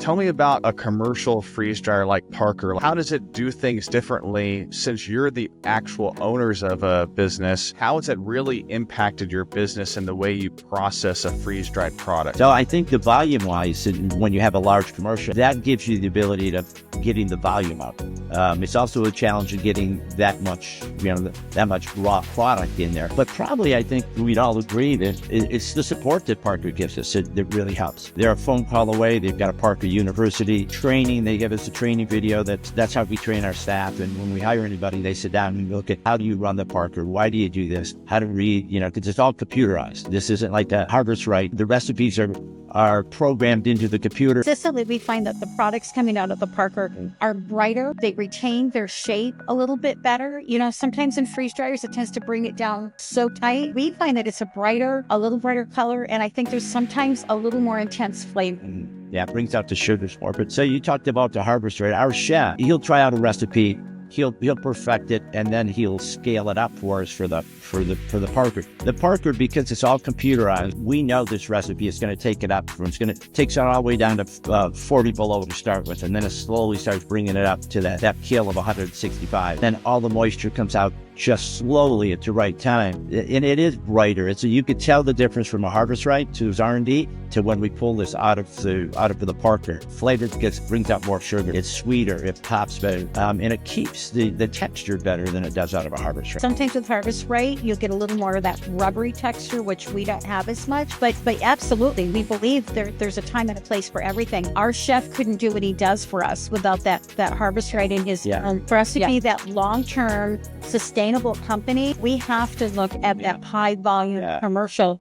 Tell me about a commercial freeze dryer like Parker. How does it do things differently since you're the actual owners of a business? How has it really impacted your business and the way you process a freeze dried product? So I think the volume wise, when you have a large commercial, that gives you the ability to getting the volume up. It's also a challenge of getting that much, that much raw product in there. But probably I think we'd all agree that it's the support that Parker gives us that really helps. They're a phone call away. They've got a Parker University training. They give us a training video. That's how we train our staff. And when we hire anybody, they sit down and look at how do you run the Parker? Why do you do this? How to read, because it's all computerized. This isn't like the Harvest Right. The recipes are programmed into the computer. Consistently, we find that the products coming out of the Parker are brighter. They retain their shape a little bit better. Sometimes in freeze dryers, it tends to bring it down so tight. We find that it's a little brighter color, and I think there's sometimes a little more intense flavor. Yeah, it brings out the sugars more. But so you talked about the Harvest Right. Our chef, he'll try out a recipe. He'll perfect it, and then he'll scale it up for us for the Parker. The Parker, because it's all computerized, we know this recipe is going to take it up. Takes it all the way down to 40 below to start with, and then it slowly starts bringing it up to that kill of 165. Then all the moisture comes out just slowly at the right time, and it is brighter. You could tell the difference from a Harvest Right to R&D to when we pull this out of the Parker. Flavor brings out more sugar. It's sweeter. It pops better, and it keeps the texture better than it does out of a Harvest Right. Sometimes with Harvest Right, you'll get a little more of that rubbery texture, which we don't have as much. But absolutely, we believe there's a time and a place for everything. Our chef couldn't do what he does for us without that Harvest Right in his. For us to be that long-term, sustainable company, we have to look at that high volume commercial